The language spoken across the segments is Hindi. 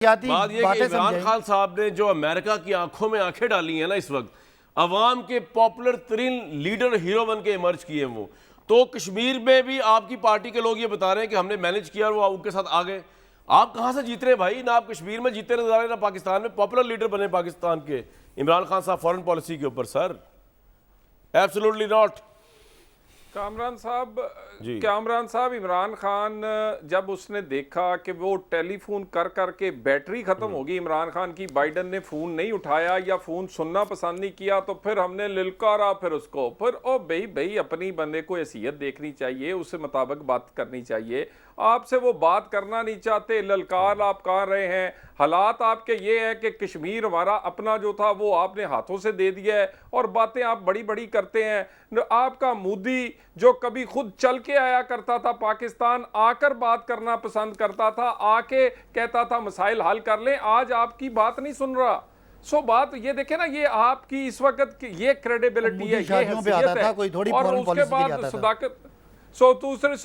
बात ये कि इमरान खान साहब ने जो अमेरिका की आंखों में आंखें डाली हैं ना, इस वक्त अवाम के पॉपुलर तरीन लीडर हीरो बन के इमर्ज किए हैं वो, तो कश्मीर में भी आपकी पार्टी के लोग ये बता रहे हैं कि हमने मैनेज किया और वो उनके साथ आ गए। आप कहाँ से जीत रहे हैं भाई? ना आप कश्मीर में जीते नजर आ रहे, ना पाकिस्तान में पॉपुलर लीडर बने पाकिस्तान के इमरान खान साहब फॉरेन पॉलिसी के ऊपर। Sir absolutely not. कामरान साहब इमरान खान जब उसने देखा कि वो टेलीफोन कर करके बैटरी खत्म होगी इमरान खान की, बाइडन ने फोन नहीं उठाया या फोन सुनना पसंद नहीं किया, तो फिर हमने लिलकारा फिर उसको, फिर ओ भाई अपनी बंदे को हैसियत देखनी चाहिए, उससे मुताबिक बात करनी चाहिए। आपसे वो बात करना नहीं चाहते, ललकार आप कर रहे हैं। हालात आपके ये है कि कश्मीर हमारा अपना जो था वो आपने हाथों से दे दिया है और बातें आप बड़ी बड़ी करते हैं। आपका मोदी जो कभी खुद चल के आया करता था पाकिस्तान, आकर बात करना पसंद करता था, आके कहता था मसाइल हल कर लें, आज आपकी बात नहीं सुन रहा। सो बात ये देखे ना, ये आपकी इस वक्त की ये क्रेडिबिलिटी है, ये हैसियत है। और उसके बाद सदाकत, दूसरे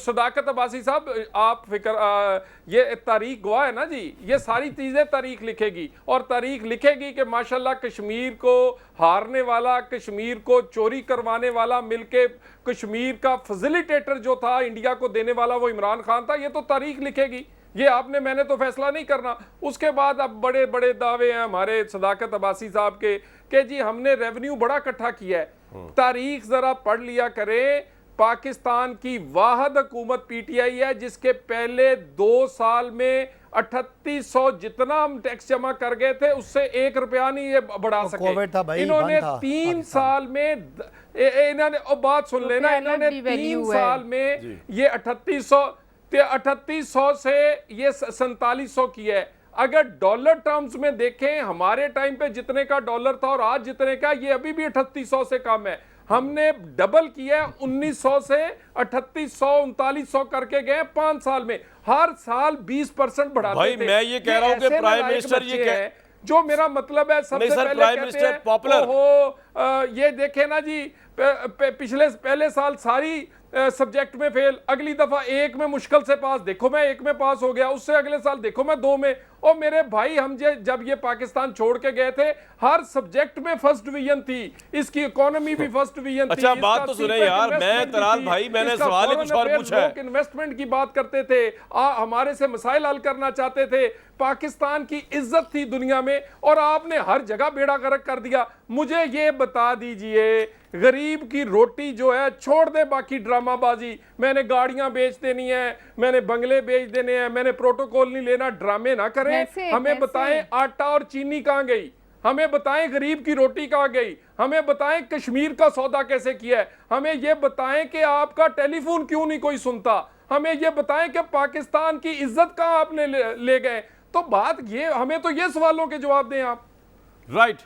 सदाकत अब्बासी साहब, आप ये तारीख गवाह है ना जी, ये सारी चीजें तारीख लिखेगी और तारीख लिखेगी कि माशाल्लाह कश्मीर को हारने वाला, कश्मीर को चोरी करवाने वाला, मिलके कश्मीर का फैसिलिटेटर जो था इंडिया को देने वाला वो इमरान खान था। ये तो तारीख लिखेगी, ये आपने मैंने तो फैसला नहीं करना। उसके बाद अब बड़े बड़े दावे हैं हमारे सदाकत अब्बासी साहब के कि जी हमने रेवेन्यू बड़ा इकट्ठा किया है। तारीख जरा पढ़ लिया करें। पाकिस्तान की वाहद हुकूमत पीटीआई है जिसके पहले 2 साल में 3800 जितना हम टैक्स जमा कर गए थे उससे 1 रुपया नहीं ये बढ़ा सके। इन्होंने 3 साल में इन्होंने बात सुन लेना, इन्होंने 3 साल में ये 3800 से ये 4700 किया है। अगर डॉलर टर्म्स में देखें, हमारे टाइम पे जितने का डॉलर था और आज जितने का, ये अभी भी 3800 से कम है। हमने डबल किया, 1900 से 3800 3900 करके गए 5 साल में। हर साल 20% बढ़ाते भाई थे। मैं ये कह रहा हूं कि प्राइम मिनिस्टर ये जो मेरा मतलब है, सबसे पहले प्राइम मिनिस्टर पॉपुलर ये देखे ना जी, पहले साल सारी सब्जेक्ट में फेल, अगली दफा एक में मुश्किल से पास, देखो मैं एक में पास हो गया, उससे अगले साल देखो मैं 2 में। और मेरे भाई हम जब ये पाकिस्तान छोड़ के गए थे हर सब्जेक्ट में फर्स्ट डिवीजन थी, इसकी इकोनॉमी भी फर्स्ट डिवीजन थी। अच्छा बात तो सुने यार, मैं तराल भाई मैंने सवाल ही कुछ और पूछा है। इन्वेस्टमेंट की बात करते थे, हमारे से मसाइल हल करना चाहते थे, पाकिस्तान की इज्जत थी दुनिया में, और आपने हर जगह बेड़ा गर्क कर दिया। मुझे ये बता दीजिए, गरीब की रोटी जो है छोड़ दे बाकी ड्रामाबाजी। मैंने गाड़ियां बेच देनी है, मैंने बंगले बेच देने हैं, मैंने प्रोटोकॉल नहीं लेना, ड्रामे ना करें। हमें बताएं आटा और चीनी कहां गई, हमें बताएं गरीब की रोटी कहां गई, हमें बताएं कश्मीर का सौदा कैसे किया है, हमें यह बताएं कि आपका टेलीफोन क्यों नहीं कोई सुनता, हमें यह बताएं कि पाकिस्तान की इज्जत कहां आपने ले गए। तो बात ये, हमें तो ये सवालों के जवाब दें आप। राइट,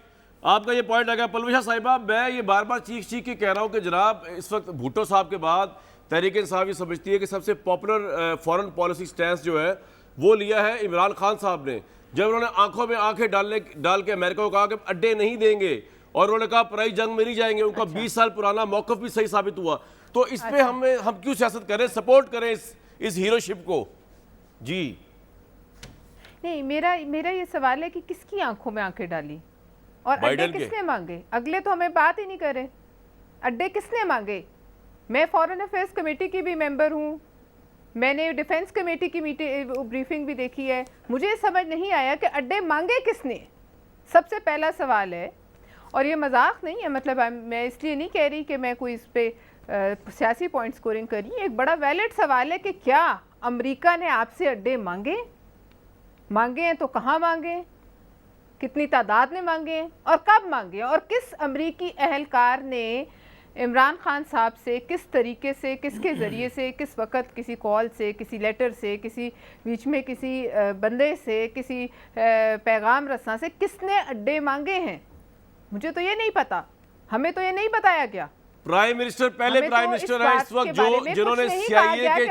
आपका ये पॉइंट आ गया। पलविशा साहिबा, मैं ये बार बार चीख के कह रहा हूं कि जनाब इस वक्त भुट्टो साहब के बाद तहरीक इंसाफ ये समझती है कि सबसे पॉपुलर फॉरेन पॉलिसी स्टैंस जो है वो लिया है इमरान खान साहब ने, जब उन्होंने आंखों में आंखें डाल के अमेरिका को कहा कि अड्डे नहीं देंगे, और उन्होंने कहा पराई जंग में नहीं जाएंगे। उनका 20 साल पुराना मौकफ भी सही साबित हुआ। तो इस पे हम क्यों सियासत करें, सपोर्ट करें इस हीरोशिप को? जी नहीं, मेरा ये सवाल है कि किसकी आंखों में आंखें डाली और अड्डे किसने मांगे? अगले तो हमें बात ही नहीं करे, अड्डे किसने मांगे? मैं फॉरेन अफेयर्स कमेटी की भी मेंबर हूँ, मैंने डिफेंस कमेटी की ब्रीफिंग भी देखी है। मुझे समझ नहीं आया कि अड्डे मांगे किसने, सबसे पहला सवाल है। और ये मजाक नहीं है, मतलब मैं इसलिए नहीं कह रही कि मैं कोई इस पे सियासी पॉइंट स्कोरिंग कर रही। एक बड़ा वैलिड सवाल है कि क्या अमेरिका ने आपसे अड्डे मांगे हैं तो कहाँ मांगे, कितनी तादाद में मांगे और कब मांगे, और किस अमरीकी अहलकार ने इमरान खान साहब से किस तरीके से, किसके ज़रिए से, किस वक्त, किसी कॉल से, किसी लेटर से, किसी बीच में किसी बंदे से, किसी पैगाम रस्सा से किसने अड्डे मांगे हैं? मुझे तो ये नहीं पता, हमें तो ये नहीं बताया गया। प्राइम मिनिस्टर, पहले प्राइम मिनिस्टर है इस वक्त जिन्होंने CIA के,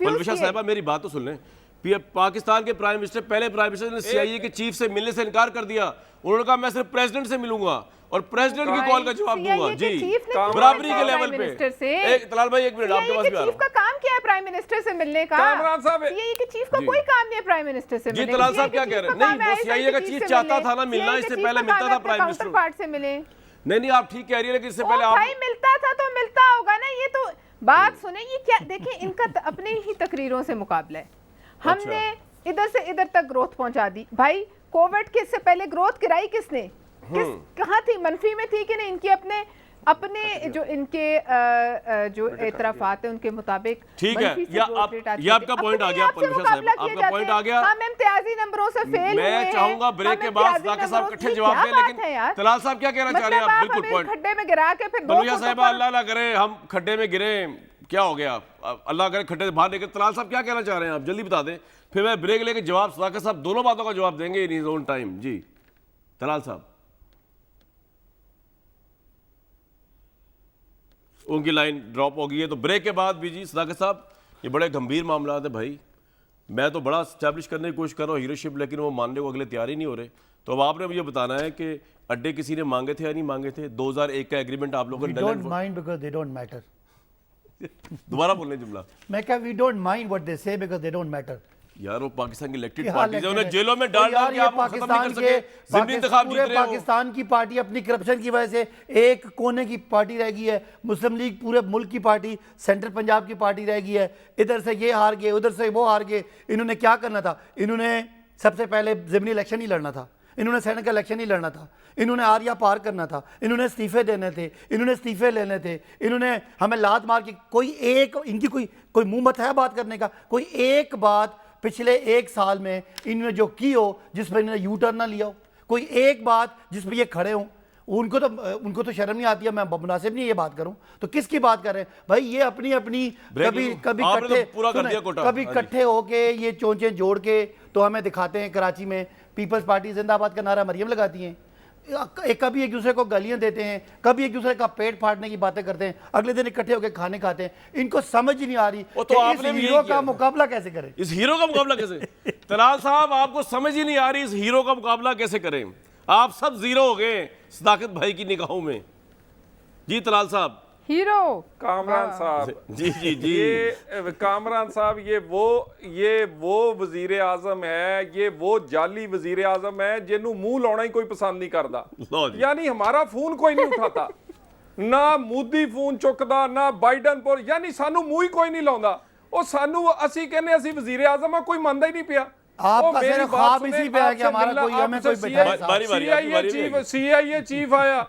पलविशा साहिबा मेरी बात तो सुन लें, पाकिस्तान के प्राइम मिनिस्टर, पहले प्राइम मिनिस्टर ने CIA के चीफ से मिलने से इनकार कर दिया। उन्होंने कहा मैं सिर्फ प्रेसिडेंट से मिलूंगा और प्रेसिडेंट की कॉल का जवाब दूंगा। जी, बराबरी के लेवल पे। तलाल भाई एक मिनट, आपके पास भी आ रहा हूं। चीफ का काम क्या है प्राइम मिनिस्टर से मिलने का? कामरान साहब, CIA के चीफ का कोई काम नहीं है प्राइम मिनिस्टर से मिलने। जी तलाल साहब क्या कह रहे हैं? नहीं, वो CIA का चीफ चाहता था ना मिलना, इससे पहले मिलता था प्राइम मिनिस्टर पार्ट से मिले। नहीं, आप ठीक कह रही है, लेकिन इससे पहले आप भाई मिलता था तो मिलता होगा ना। ये तो बात सुने, ये क्या देखिए, इनका अपने ही तकरीरों से मुकाबला है। हमने इधर से इधर तक ग्रोथ पहुंचा दी भाई। कोविड के से पहले ग्रोथ गिराई किसने? कहाँ थी? मनफी में थी कि नहीं? इनके अपने जो इनके जो एतराफात है उनके मुताबिक ठीक है। ये आपका पॉइंट आ गया, आपका पॉइंट आ गया। हम इम्तियाजी नंबरों से फेल हुए। मैं चाहूंगा ब्रेक के बाद साहब इकट्ठे जवाब दें, लेकिन तलाल साहब क्या कहना चाह रहे हैं आप? बिल्कुल पॉइंट। खड्डे में गिरा के फिर बलूया साहिबा, अल्लाह ना करे हम खड्डे में गिरे, क्या हो गया? अल्लाह करे खड्डे से बाहर निकले। तलाल साहब क्या कहना चाह रहे हैं आप? जल्दी बता दें, फिर मैं ब्रेक लेके जवाब सदाकत साहब दोनों बातों का जवाब देंगे इन हिज ओन टाइम। जी तलाल साहब, उनकी लाइन ड्रॉप हो गई है, तो ब्रेक के बाद भी जी सदाकत साहब, ये बड़े गंभीर मामला है भाई। मैं तो बड़ा स्टैब्लिश करने की कोशिश कर रहा हूँ हीरोशिप, लेकिन वो मानने को अगले तैयार ही नहीं हो रहे। तो अब आपने मुझे बताना है कि अड्डे किसी ने मांगे थे या नहीं मांगे थे? 2001 का एग्रीमेंट आप लोगों ने don't mind because they don't matter. दोबारा बोलने जुमला। मैं क्या, we don't mind what they say because they don't matter. यार वो पाकिस्तान की इलेक्टेड पार्टी है, उन्हें जेलों में डाल डाल के आप खत्म नहीं कर सके। ज़िमनी इंतखाब जीत रहे हो। पाकिस्तान की पार्टी अपनी करप्शन की वजह से एक कोने की पार्टी रह गई है। मुस्लिम लीग पूरे मुल्क की पार्टी, सेंट्रल पंजाब की पार्टी रह गई है। इधर से ये हार गए, उधर से वो हार गए। इन्होंने क्या करना था? इन्होंने सबसे पहले ज़िमनी इलेक्शन ही लड़ना था, इन्होंने सेनेट का इलेक्शन ही लड़ना था, इन्होंने आरिया पार करना था, इन्होंने इस्तीफे देने थे, इन्होंने इस्तीफे लेने थे, इन्होंने हमें लात मार के कोई एक इनकी कोई मुंह मत है बात करने का। कोई एक बात पिछले एक साल में इन्होंने जो की हो जिस पर इन्होंने यू टर्न ना लिया हो, कोई एक बात जिस पर ये खड़े हों, उनको तो शर्म नहीं आती है। मैं मुनासिब नहीं ये बात करूं तो किसकी बात कर रहे हैं भाई? ये अपनी कभी इकट्ठे होके ये चोंचे जोड़ के तो हमें दिखाते हैं। कराची में पीपल्स पार्टी जिंदाबाद का नारा मरियम लगाती हैं, कभी एक दूसरे को गालियां देते हैं, कभी एक दूसरे का पेट फाड़ने की बातें करते हैं, अगले दिन इकट्ठे होकर खाने खाते हैं। इनको समझ ही नहीं आ रही तो आपने इस हीरो का मुकाबला कैसे करें? इस हीरो का मुकाबला कैसे? तलाल साहब, आपको समझ ही नहीं आ रही इस हीरो का मुकाबला कैसे करें? आप सब जीरो हो गए सदाकत भाई की निगाहों में। जी तलाल साहब। हीरो कामरान साहब, जी जी जी, ये कामरान साहब, ये वो वजीर आजम है, ये वो जाली वजीर आजम है जिन्हों मुंह लाना ही कोई पसंद नहीं करता। यानी हमारा फोन कोई नहीं उठाता, ना मोदी फोन चुकदा, ना बाइडन पर, यानी सानू मुंह ही कोई नहीं लाਉਂਦਾ। ਉਹ सानू ਅਸੀਂ ਕਹਿੰਦੇ ਅਸੀਂ वजीर आजम है, कोई ਮੰਨਦਾ ही नहीं पिया। आपका सिर्फ ख्वाब इसी पे है कि हमारा कोई हमें कोई बिठाए। CIA चीफ आया,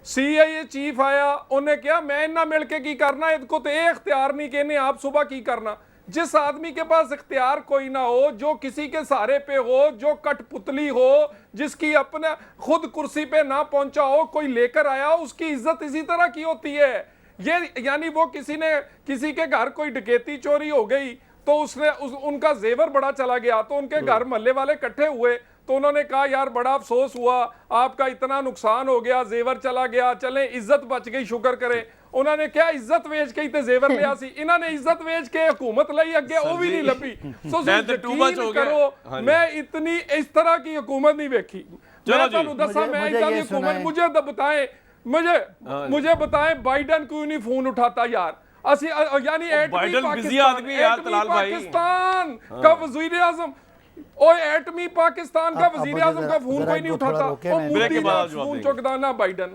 CIA चीफ आया, उन्हें क्या मैं इन्ना मिल के की करना, इनको तो ये इख्तियार नहीं कि इन्हें आप सुबह की करना। जिस आदमी के पास इख्तियार कोई ना हो, जो किसी के सहारे पे हो, जो कठपुतली हो, जिसकी अपने खुद कुर्सी पे ना पहुंचा हो, कोई लेकर आया हो, उसकी इज्जत इसी तरह की होती है। ये यानी वो किसी के घर कोई डकैती चोरी हो गई तो उनका जेवर बड़ा चला गया, तो उनके घर मोहल्ले वाले इकट्ठे हुए तो उन्होंने कहा यार बड़ा अफसोस हुआ, आपका इतना नुकसान हो गया, जेवर चला गया, चले इज्जत बच गई, शुक्र करें। उन्होंने क्या इज्जत वेच के ते जेवर लिया सी, इन्होंने इज्जत वेच के हुकूमत लाई अगे, वो भी नहीं लभी। सो यकीन करो मैं इतनी इस तरह की हुकूमत नहीं देखी। मैं तुहानू दसा, मैं इतना की हुकूमत, मुझे बताएं, मुझे बताएं बाइडन क्यों नहीं फोन उठाता यार? यानी पाकिस्तान का वजीर आजम, एटमी पाकिस्तान का वजीर आजम का फोन कोई नहीं उठाता, फोन चुकदा ना बाइडन।